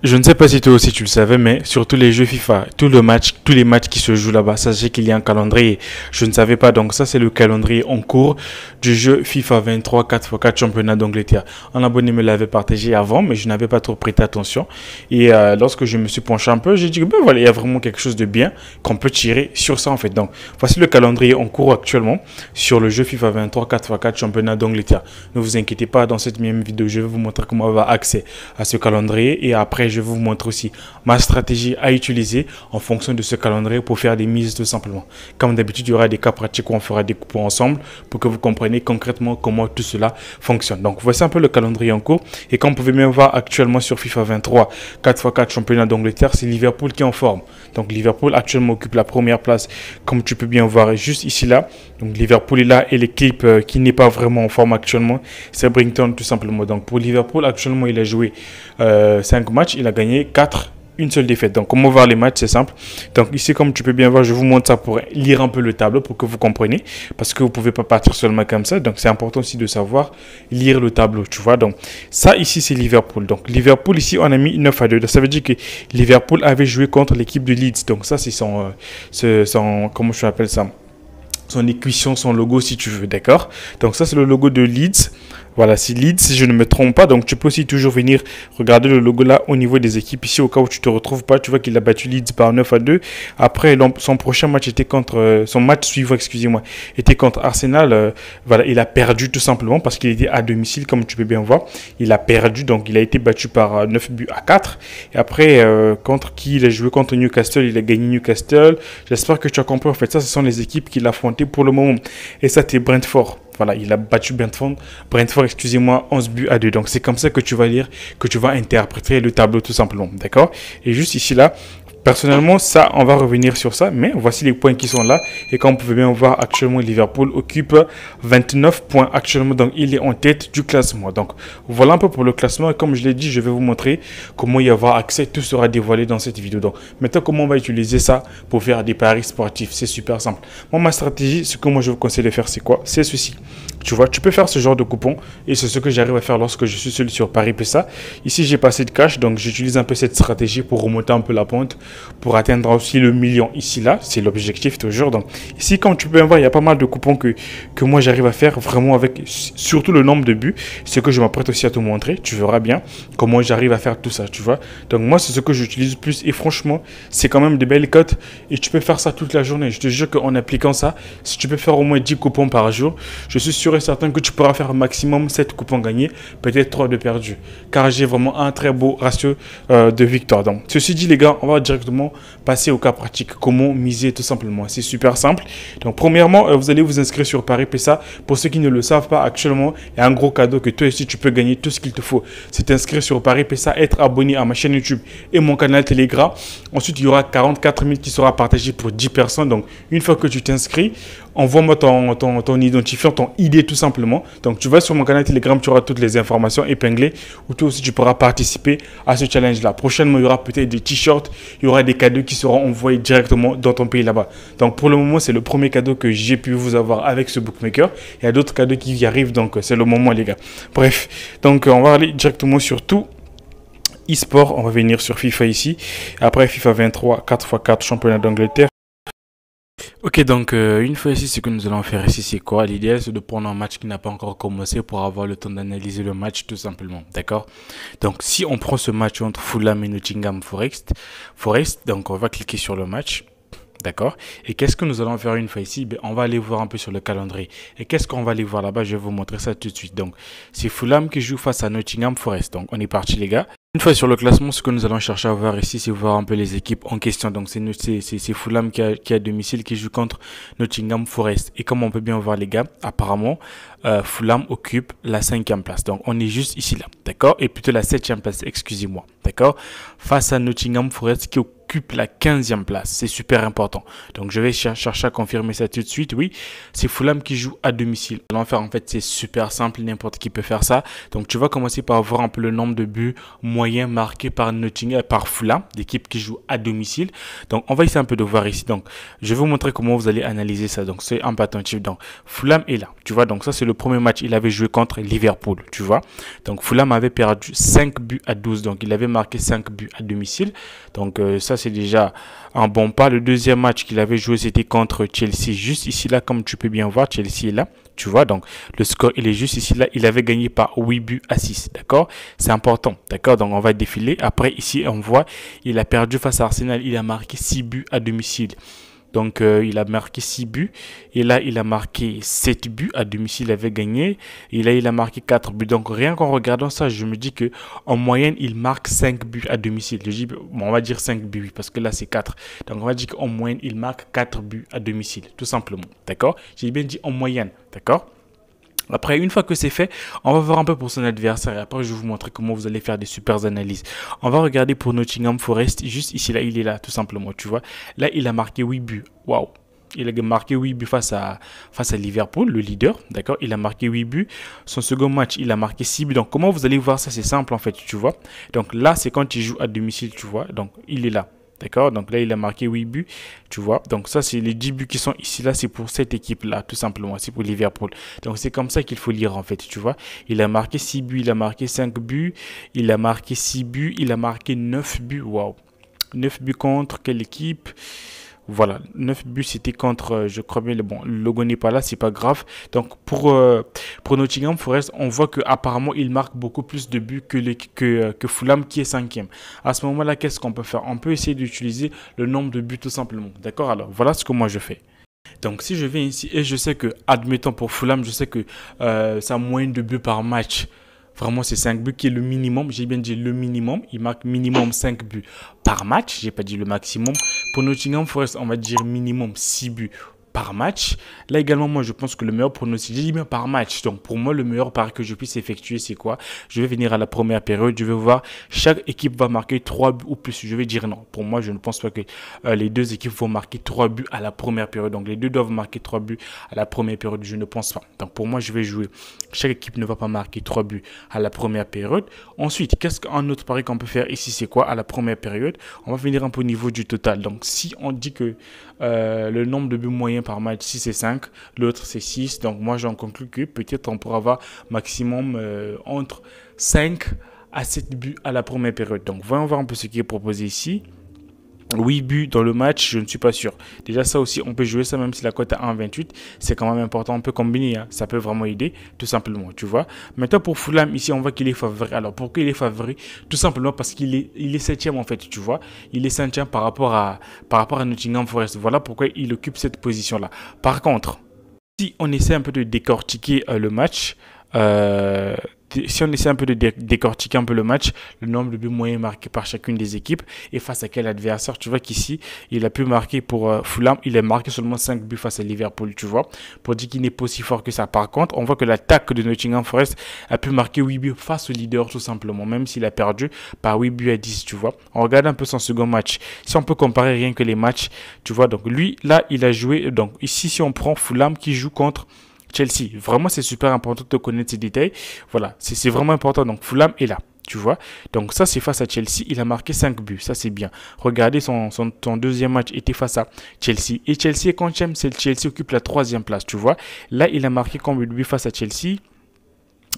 Je ne sais pas si toi aussi tu le savais, mais sur tous les jeux FIFA, tous les matchs qui se jouent là-bas, sachez qu'il y a un calendrier. Je ne savais pas, donc ça c'est le calendrier en cours du jeu FIFA 23 4x4 championnat d'Angleterre. Un abonné me l'avait partagé avant, mais je n'avais pas trop prêté attention. Et lorsque je me suis penché un peu, j'ai dit que ben voilà, il y a vraiment quelque chose de bien qu'on peut tirer sur ça en fait. Donc voici le calendrier en cours actuellement sur le jeu FIFA 23 4x4 championnat d'Angleterre. Ne vous inquiétez pas, dans cette même vidéo, je vais vous montrer comment avoir accès à ce calendrier et après je vais vous montrer aussi ma stratégie à utiliser en fonction de ce calendrier pour faire des mises tout simplement. Comme d'habitude, il y aura des cas pratiques où on fera des coupons ensemble pour que vous compreniez concrètement comment tout cela fonctionne. Donc voici un peu le calendrier en cours et comme vous pouvez bien voir actuellement sur FIFA 23 4x4 championnat d'Angleterre, c'est Liverpool qui est en forme. Donc Liverpool actuellement occupe la première place comme tu peux bien voir juste ici là. Donc Liverpool est là et l'équipe qui n'est pas vraiment en forme actuellement, c'est Brighton tout simplement. Donc pour Liverpool actuellement, il a joué 5 matchs, il a gagné 4, une seule défaite. Donc comment voir les matchs, c'est simple. Donc ici, comme tu peux bien voir, je vous montre ça pour lire un peu le tableau pour que vous compreniez, parce que vous pouvez pas partir seulement comme ça. Donc c'est important aussi de savoir lire le tableau, tu vois. Donc ça ici, c'est Liverpool. Donc Liverpool ici, on a mis 9-2. Donc, ça veut dire que Liverpool avait joué contre l'équipe de Leeds. Donc ça, c'est son comment je appelle ça, son équation, son logo si tu veux, d'accord. Donc ça c'est le logo de Leeds. Voilà, c'est Leeds si je ne me trompe pas. Donc tu peux aussi toujours venir regarder le logo là au niveau des équipes ici au cas où tu te retrouves pas. Tu vois qu'il a battu Leeds par 9-2. Après son prochain match était contre son match suivant, excusez-moi, était contre Arsenal. Voilà, il a perdu tout simplement parce qu'il était à domicile comme tu peux bien voir. Il a perdu, donc il a été battu par 9-4. Et après contre qui il a joué? Contre Newcastle, il a gagné Newcastle. J'espère que tu as compris en fait. Ça, ce sont les équipes qu'il a affrontées pour le moment. Et ça, c'est Brentford. Voilà, il a battu Brentford, excusez-moi, 11-2. Donc, c'est comme ça que tu vas lire, que tu vas interpréter le tableau tout simplement. D'accord? Et juste ici, là, personnellement, ça, on va revenir sur ça. Mais voici les points qui sont là. Et comme vous pouvez bien voir, actuellement, Liverpool occupe 29 points actuellement. Donc, il est en tête du classement. Donc, voilà un peu pour le classement. Et comme je l'ai dit, je vais vous montrer comment y avoir accès. Tout sera dévoilé dans cette vidéo. Donc, maintenant, comment on va utiliser ça pour faire des paris sportifs? C'est super simple. Moi, ma stratégie, ce que moi, je vous conseille de faire, c'est quoi? C'est ceci. Tu vois, tu peux faire ce genre de coupon et c'est ce que j'arrive à faire lorsque je suis seul sur Paris PSA. Ici, j'ai passé de cash, donc j'utilise un peu cette stratégie pour remonter un peu la pente, pour atteindre aussi le million ici, là. C'est l'objectif toujours. Donc ici, comme tu peux voir, il y a pas mal de coupons que moi j'arrive à faire vraiment avec surtout le nombre de buts. Ce que je m'apprête aussi à te montrer. Tu verras bien comment j'arrive à faire tout ça, tu vois. Donc moi, c'est ce que j'utilise plus et franchement, c'est quand même de belles cotes et tu peux faire ça toute la journée. Je te jure qu'en appliquant ça, si tu peux faire au moins 10 coupons par jour, je suis sûr et certain que tu pourras faire un maximum 7 coupons gagnés, peut-être 3 de perdus. Car j'ai vraiment un très beau ratio de victoire. Donc, ceci dit, les gars, on va directement passer au cas pratique. Comment miser tout simplement. C'est super simple. Donc, premièrement, vous allez vous inscrire sur Paris PSA. Pour ceux qui ne le savent pas, actuellement, il y a un gros cadeau que toi aussi, tu peux gagner. Tout ce qu'il te faut, c'est t'inscrire sur Paris PSA, être abonné à ma chaîne YouTube et mon canal Telegram. Ensuite, il y aura 44 000 qui sera partagé pour 10 personnes. Donc, une fois que tu t'inscris, envoie-moi ton identifiant, ton ID tout simplement. Donc, tu vas sur mon canal Telegram, tu auras toutes les informations épinglées où toi aussi tu pourras participer à ce challenge-là. Prochainement, il y aura peut-être des t-shirts, il y aura des cadeaux qui seront envoyés directement dans ton pays là-bas. Donc, pour le moment, c'est le premier cadeau que j'ai pu vous avoir avec ce bookmaker. Il y a d'autres cadeaux qui y arrivent, donc c'est le moment, les gars. Bref, donc on va aller directement sur tout. E-sport, on va venir sur FIFA ici. Après FIFA 23, 4x4 championnat d'Angleterre. Ok, donc une fois ici, ce que nous allons faire ici, c'est quoi? L'idéal, c'est de prendre un match qui n'a pas encore commencé pour avoir le temps d'analyser le match tout simplement, d'accord? Donc, si on prend ce match entre Fulham et Nottingham Forest, donc on va cliquer sur le match. D'accord. Et qu'est-ce que nous allons faire une fois ici? On va aller voir un peu sur le calendrier. Et qu'est-ce qu'on va aller voir là-bas? Je vais vous montrer ça tout de suite. Donc, c'est Fulham qui joue face à Nottingham Forest. Donc, on est parti, les gars. Une fois sur le classement, ce que nous allons chercher à voir ici, c'est voir un peu les équipes en question. Donc, c'est Fulham qui a domicile qui joue contre Nottingham Forest. Et comme on peut bien voir, les gars, apparemment, Fulham occupe la 5e place. Donc, on est juste ici, là. D'accord? Et plutôt la 7e place, excusez-moi. D'accord? Face à Nottingham Forest occupe la 15e place. C'est super important. Donc, je vais chercher à confirmer ça tout de suite. Oui, c'est Fulham qui joue à domicile. Allons faire, en fait, c'est super simple. N'importe qui peut faire ça. Donc, tu vas commencer par voir un peu le nombre de buts moyens marqués par Nottingham, par Fulham, l'équipe qui joue à domicile. Donc, on va essayer un peu de voir ici. Donc, je vais vous montrer comment vous allez analyser ça. Donc, c'est un peu attentif. Donc, Fulham est là. Tu vois, donc ça, c'est le premier match. Il avait joué contre Liverpool. Tu vois. Donc, Fulham avait perdu 5 buts à 12. Donc, il avait marqué 5 buts à domicile. Donc, ça, c'est déjà un bon pas. Le deuxième match qu'il avait joué, c'était contre Chelsea. Juste ici, là, comme tu peux bien voir, Chelsea est là. Tu vois, donc le score, il est juste ici, là. Il avait gagné par 8 buts à 6. D'accord? C'est important. D'accord? Donc, on va défiler. Après, ici, on voit, il a perdu face à Arsenal. Il a marqué 6 buts à domicile. Donc, il a marqué 6 buts. Et là, il a marqué 7 buts. À domicile, il avait gagné. Et là, il a marqué 4 buts. Donc, rien qu'en regardant ça, je me dis que en moyenne, il marque 5 buts à domicile. Je dis, bon, on va dire 5 buts, parce que là, c'est 4. Donc, on va dire qu'en moyenne, il marque 4 buts à domicile, tout simplement. D'accord? J'ai bien dit en moyenne. D'accord? Après, une fois que c'est fait, on va voir un peu pour son adversaire. Et après, je vais vous montrer comment vous allez faire des super analyses. On va regarder pour Nottingham Forest. Juste ici, là, il est là, tout simplement, tu vois. Là, il a marqué 8 buts. Waouh! Il a marqué 8 buts face à Liverpool, le leader. D'accord? Il a marqué 8 buts. Son second match, il a marqué 6 buts. Donc, comment vous allez voir ça? C'est simple, en fait, tu vois. Donc, là, c'est quand il joue à domicile, tu vois. Donc, il est là. D'accord? Donc là, il a marqué 8 buts, tu vois. Donc ça, c'est les 10 buts qui sont ici, là, c'est pour cette équipe-là, tout simplement. C'est pour Liverpool. Donc c'est comme ça qu'il faut lire, en fait, tu vois. Il a marqué 6 buts, il a marqué 5 buts, il a marqué 6 buts, il a marqué 9 buts. Waouh! 9 buts contre quelle équipe? Voilà, 9 buts, c'était contre, je crois bien, bon, le logo n'est pas là, c'est pas grave. Donc, pour Nottingham Forest, on voit qu'apparemment, il marque beaucoup plus de buts que Fulham, qui est 5e. À ce moment-là, qu'est-ce qu'on peut faire? On peut essayer d'utiliser le nombre de buts, tout simplement. D'accord? Alors, voilà ce que moi, je fais. Donc, si je viens ici, et je sais que, admettons pour Fulham, je sais que sa moyenne de buts par match, vraiment, c'est 5 buts qui est le minimum. J'ai bien dit le minimum. Il marque minimum 5 buts par match. J'ai pas dit le maximum. Pour Nottingham Forest, on va dire minimum 6 buts par match. Là également, moi, je pense que le meilleur pronostic, j'ai dit bien par match. Donc, pour moi, le meilleur pari que je puisse effectuer, c'est quoi? Je vais venir à la première période. Je vais voir, chaque équipe va marquer 3 buts ou plus. Je vais dire non. Pour moi, je ne pense pas que les deux équipes vont marquer 3 buts à la première période. Donc, les deux doivent marquer 3 buts à la première période. Je ne pense pas. Donc, pour moi, je vais jouer. Chaque équipe ne va pas marquer 3 buts à la première période. Ensuite, qu'est-ce qu'un autre pari qu'on peut faire ici? C'est quoi à la première période? On va venir un peu au niveau du total. Donc, si on dit que le nombre de buts moyens par match, si c'est 5, l'autre c'est 6. Donc moi j'en conclus que peut-être on pourra avoir maximum entre 5 à 7 buts à la première période. Donc voyons voir un peu ce qui est proposé ici. 8 buts dans le match, je ne suis pas sûr. Déjà ça aussi, on peut jouer ça même si la cote est à 1,28. C'est quand même important, on peut combiner. Hein. Ça peut vraiment aider, tout simplement, tu vois. Maintenant pour Fulham, ici on voit qu'il est favori. Alors pourquoi il est favori? Tout simplement parce qu'il est 7e en fait, tu vois. Il est 5e par rapport à Nottingham Forest. Voilà pourquoi il occupe cette position-là. Par contre, si on essaie un peu de décortiquer le match, si on essaie un peu de décortiquer un peu le match, le nombre de buts moyens marqués par chacune des équipes et face à quel adversaire, tu vois qu'ici, il a pu marquer pour Fulham, il a marqué seulement 5 buts face à Liverpool, tu vois, pour dire qu'il n'est pas aussi fort que ça. Par contre, on voit que l'attaque de Nottingham Forest a pu marquer 8 buts face au leader, tout simplement, même s'il a perdu par 8 buts à 10, tu vois. On regarde un peu son second match. Si on peut comparer rien que les matchs, tu vois, donc lui, là, il a joué, donc ici, si on prend Fulham qui joue contre Chelsea, vraiment c'est super important de connaître ces détails. Voilà, c'est vraiment important. Donc Fulham est là, tu vois. Donc ça c'est face à Chelsea, il a marqué 5 buts, ça c'est bien. Regardez son deuxième match était face à Chelsea. Et Chelsea, quand j'aime, c'est Chelsea occupe la 3e place, tu vois. Là il a marqué combien de buts face à Chelsea?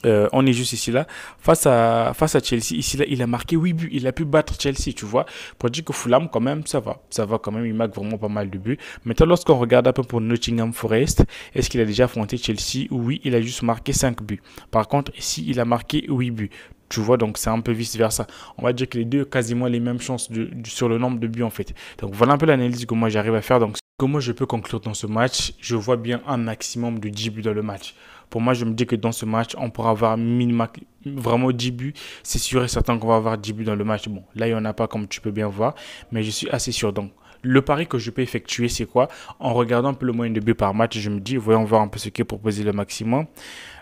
On est juste ici là face à Chelsea, ici là il a marqué 8 buts, il a pu battre Chelsea, tu vois, pour dire que Fulham quand même ça va quand même, il marque vraiment pas mal de buts. Maintenant lorsqu'on regarde un peu pour Nottingham Forest, est-ce qu'il a déjà affronté Chelsea? Oui, il a juste marqué 5 buts. Par contre ici il a marqué 8 buts. Tu vois, donc c'est un peu vice-versa. On va dire que les deux ont quasiment les mêmes chances sur le nombre de buts en fait. Donc voilà un peu l'analyse que moi j'arrive à faire. Donc comment je peux conclure dans ce match? Je vois bien un maximum de 10 buts dans le match. Pour moi, je me dis que dans ce match, on pourra avoir minimum vraiment 10 buts. C'est sûr et certain qu'on va avoir 10 buts dans le match. Bon, là, il n'y en a pas comme tu peux bien voir, mais je suis assez sûr. Donc, le pari que je peux effectuer, c'est quoi? En regardant un peu le moyen de buts par match, je me dis, voyons voir un peu ce qui est proposé le maximum.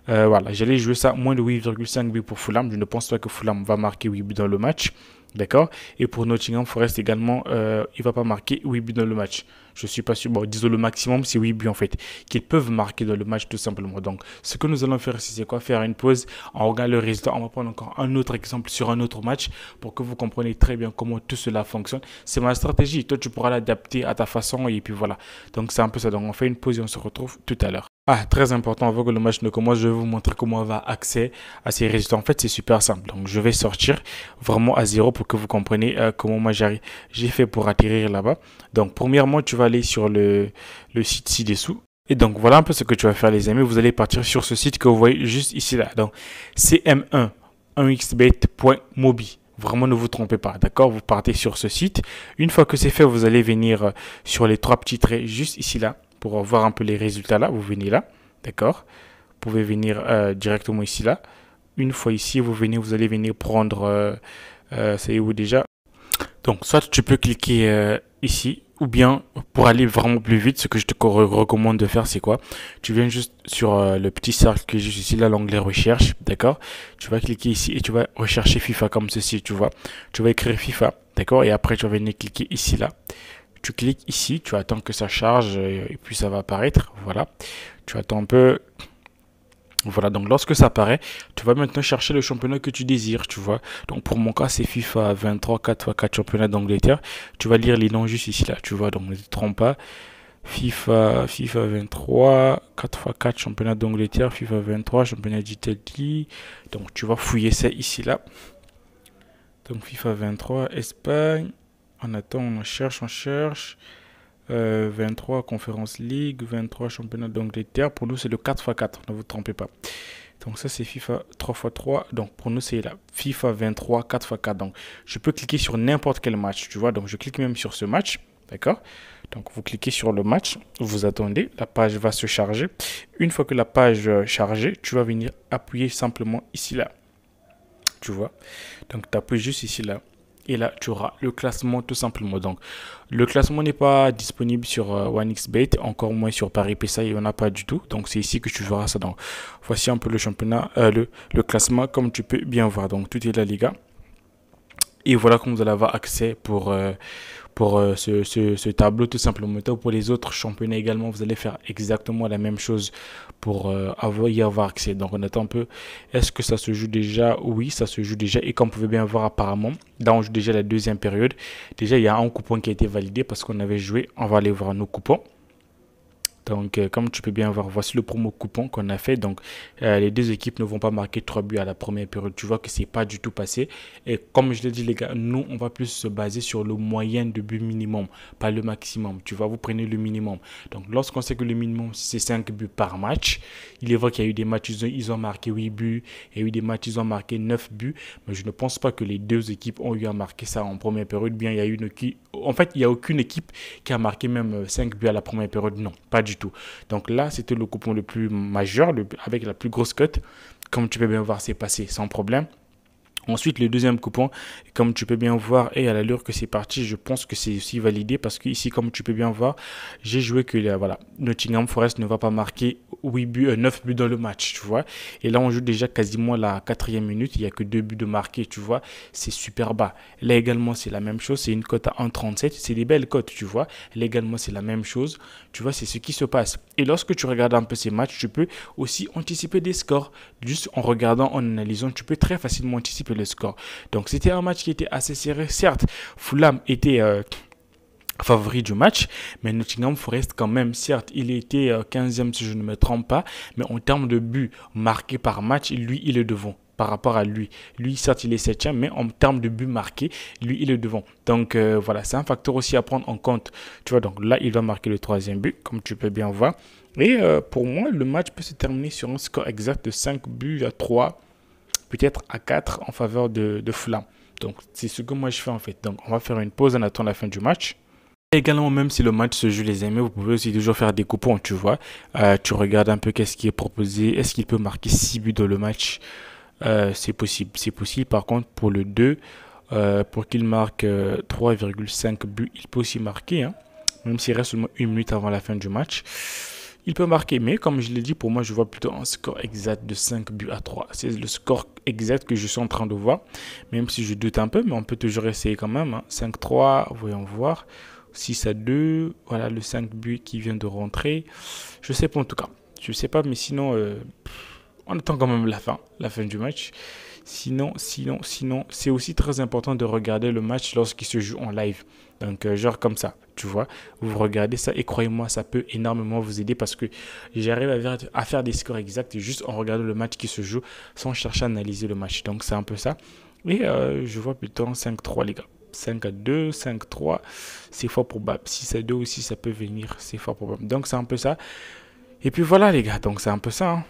Voilà, j'allais jouer ça moins de 8,5 buts pour Fulham. Je ne pense pas que Fulham va marquer 8 buts dans le match. D'accord? Et pour Nottingham Forest également, il ne va pas marquer 8 buts dans le match. Je suis pas sûr. Bon, disons le maximum, c'est 8 buts en fait, qu'ils peuvent marquer dans le match tout simplement. Donc, ce que nous allons faire ici, c'est quoi? Faire une pause. On regarde le résultat. On va prendre encore un autre exemple sur un autre match pour que vous compreniez très bien comment tout cela fonctionne. C'est ma stratégie. Toi, tu pourras l'adapter à ta façon et puis voilà. Donc, c'est un peu ça. Donc, on fait une pause et on se retrouve tout à l'heure. Ah, très important, avant que le match ne commence, je vais vous montrer comment on va accéder à ces résultats. En fait, c'est super simple. Donc, je vais sortir vraiment à zéro pour que vous compreniez comment moi j'ai fait pour atterrir là-bas. Donc, premièrement, tu vas aller sur le site ci-dessous. Et donc, voilà un peu ce que tu vas faire, les amis. Vous allez partir sur ce site que vous voyez juste ici, là. Donc, cm1, 1xbet.mobi. Vraiment, ne vous trompez pas, d'accord? Vous partez sur ce site. Une fois que c'est fait, vous allez venir sur les trois petits traits juste ici, là, pour voir un peu les résultats, là. Vous venez là, d'accord? Vous pouvez venir directement ici, là. Une fois ici, vous allez venir prendre, c'est où déjà? Donc, soit tu peux cliquer ici, ou bien pour aller vraiment plus vite, ce que je te recommande de faire, c'est quoi? Tu viens juste sur le petit cercle qui est juste ici, là, l'onglet recherche, d'accord? Tu vas cliquer ici et tu vas rechercher FIFA comme ceci, tu vois? Tu vas écrire FIFA, d'accord? Et après, tu vas venir cliquer ici, là. Tu cliques ici, tu attends que ça charge et puis ça va apparaître, voilà. Tu attends un peu. Voilà, donc lorsque ça apparaît, tu vas maintenant chercher le championnat que tu désires, tu vois. Donc pour mon cas, c'est FIFA 23 4x4 championnat d'Angleterre. Tu vas lire les noms juste ici, là, tu vois, donc ne te trompe pas. FIFA 23 4x4 championnat d'Angleterre, FIFA 23 championnat d'Italie. Donc tu vas fouiller ça ici, là. Donc FIFA 23 Espagne. On attend, on cherche, 23 Conférence League, 23 Championnat d'Angleterre. Pour nous, c'est le 4x4, ne vous trompez pas. Donc ça, c'est FIFA 3x3. Donc pour nous, c'est la FIFA 23 4x4. Donc je peux cliquer sur n'importe quel match, tu vois. Donc je clique même sur ce match, d'accord? Donc vous cliquez sur le match, vous attendez, la page va se charger. Une fois que la page chargée, tu vas venir appuyer simplement ici, là. Tu vois? Donc tu appuies juste ici, là. Et là, tu auras le classement tout simplement. Donc, le classement n'est pas disponible sur OneXBet, encore moins sur Paris PSA, il n'y en a pas du tout. Donc, c'est ici que tu verras ça. Donc, voici un peu le championnat, le classement, comme tu peux bien voir. Donc, tout est la Liga. Et voilà comment vous allez avoir accès pour ce tableau tout simplement. Pour les autres championnats également, vous allez faire exactement la même chose pour y avoir accès. Donc on attend un peu. Est-ce que ça se joue déjà? Oui, ça se joue déjà. Et comme vous pouvez bien voir apparemment, là on joue déjà la deuxième période. Déjà il y a un coupon qui a été validé parce qu'on avait joué. On va aller voir nos coupons. Donc, comme tu peux bien voir, voici le promo coupon qu'on a fait. Donc, les deux équipes ne vont pas marquer 3 buts à la première période. Tu vois que c'est pas du tout passé. Et comme je l'ai dit, les gars, nous, on va plus se baser sur le moyen de but minimum, pas le maximum. Tu vois, vous prenez le minimum. Donc, lorsqu'on sait que le minimum, c'est 5 buts par match, il est vrai qu'il y a eu des matchs, ils ont marqué 8 buts. Il y a eu des matchs, ils ont marqué 9 buts. Mais je ne pense pas que les deux équipes ont eu à marquer ça en première période. Bien, il y a une qui... En fait, il n'y a aucune équipe qui a marqué même 5 buts à la première période. Non, pas du tout. Donc là, c'était le coupon le plus majeur, avec la plus grosse cote. Comme tu peux bien voir, c'est passé sans problème. Ensuite, le deuxième coupon, comme tu peux bien voir, et à l'allure que c'est parti, je pense que c'est aussi validé parce que ici, comme tu peux bien voir, j'ai joué que voilà, Nottingham Forest ne va pas marquer 8 buts, 9 buts dans le match, tu vois. Et là, on joue déjà quasiment la 4e minute, il n'y a que 2 buts de marqués, tu vois. C'est super bas. Là également, c'est la même chose, c'est une cote à 1,37, c'est des belles cotes, tu vois. Là également, c'est la même chose, tu vois, c'est ce qui se passe. Et lorsque tu regardes un peu ces matchs, tu peux aussi anticiper des scores. Juste en regardant, en analysant, tu peux très facilement anticiper le score. Donc c'était un match qui était assez serré. Certes, Fulham était favori du match, mais Nottingham Forest quand même, certes, il était 15e si je ne me trompe pas, mais en termes de buts marqués par match, lui, il est devant par rapport à lui. Lui, certes, il est 7e, mais en termes de buts marqués, lui, il est devant. Donc, voilà, c'est un facteur aussi à prendre en compte. Tu vois, donc là, il va marquer le 3e but, comme tu peux bien voir. Et pour moi, le match peut se terminer sur un score exact de 5 buts à 3, peut-être à 4 en faveur de Fulham. Donc, c'est ce que moi je fais en fait. Donc, on va faire une pause en attendant la fin du match. Et également, même si le match se joue, les amis, vous pouvez aussi toujours faire des coupons, tu vois. Tu regardes un peu qu'est-ce qui est proposé. Est-ce qu'il peut marquer 6 buts dans le match? C'est possible. C'est possible. Par contre, pour le 2, pour qu'il marque 3,5 buts, il peut aussi marquer, hein, même s'il reste seulement 1 minute avant la fin du match. il peut marquer. Mais comme je l'ai dit, pour moi, je vois plutôt un score exact de 5 buts à 3. C'est le score exact que je suis en train de voir. Même si je doute un peu, mais on peut toujours essayer quand même. Hein. 5-3, voyons voir. 6-2, voilà le 5 buts qui vient de rentrer. Je sais pas en tout cas. Je sais pas, mais sinon, on attend quand même la fin du match. Sinon, c'est aussi très important de regarder le match lorsqu'il se joue en live. Donc, genre comme ça, tu vois. Vous regardez ça et croyez-moi, ça peut énormément vous aider parce que j'arrive à faire des scores exacts juste en regardant le match qui se joue sans chercher à analyser le match. Donc, c'est un peu ça. Et je vois plutôt 5-3, les gars. 5-2, 5-3, c'est fort probable. 6-2 aussi, ça peut venir, c'est fort probable. Donc, c'est un peu ça. Et puis voilà, les gars, donc c'est un peu ça. Hein.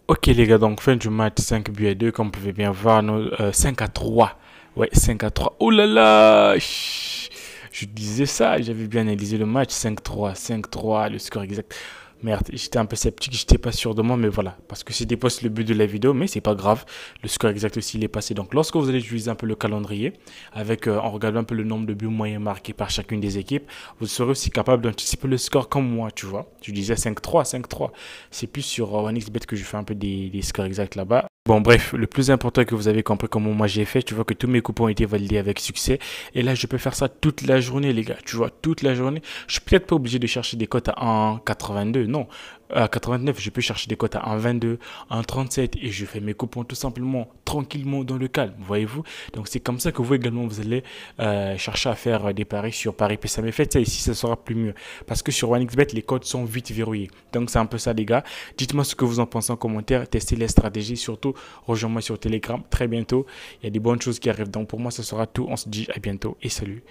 Ok les gars, donc fin du match 5 buts à 2 comme vous pouvez bien voir, 5-3. Ouais, 5-3. Oh là là, je disais ça, j'avais bien analysé le match. 5-3, 5-3, le score exact. Merde, j'étais un peu sceptique, j'étais pas sûr de moi, mais voilà. Parce que c'était pas le but de la vidéo, mais c'est pas grave. Le score exact aussi, il est passé. Donc, lorsque vous allez utiliser un peu le calendrier, avec, en regardant un peu le nombre de buts moyens marqués par chacune des équipes, vous serez aussi capable d'anticiper le score comme moi, tu vois. Tu disais 5-3, 5-3. C'est plus sur OneXBet que je fais un peu des scores exacts là-bas. Bon, bref, le plus important que vous avez compris comment moi j'ai fait, tu vois que tous mes coupons ont été validés avec succès. Et là, je peux faire ça toute la journée, les gars. Tu vois, toute la journée. Je suis peut-être pas obligé de chercher des cotes à 1,82. Non, à 89, je peux chercher des cotes à 1,22, 1,37. Et je fais mes coupons tout simplement, tranquillement, dans le calme. Voyez-vous? Donc, c'est comme ça que vous également, vous allez chercher à faire des paris sur Paris PSA. Faites ça ici, ça sera plus mieux. Parce que sur OneXBet, les codes sont vite verrouillés. Donc, c'est un peu ça, les gars. Dites-moi ce que vous en pensez en commentaire. Testez les stratégies, surtout. Rejoins-moi sur Telegram très bientôt. Il y a des bonnes choses qui arrivent. Donc pour moi, ce sera tout. On se dit à bientôt et salut.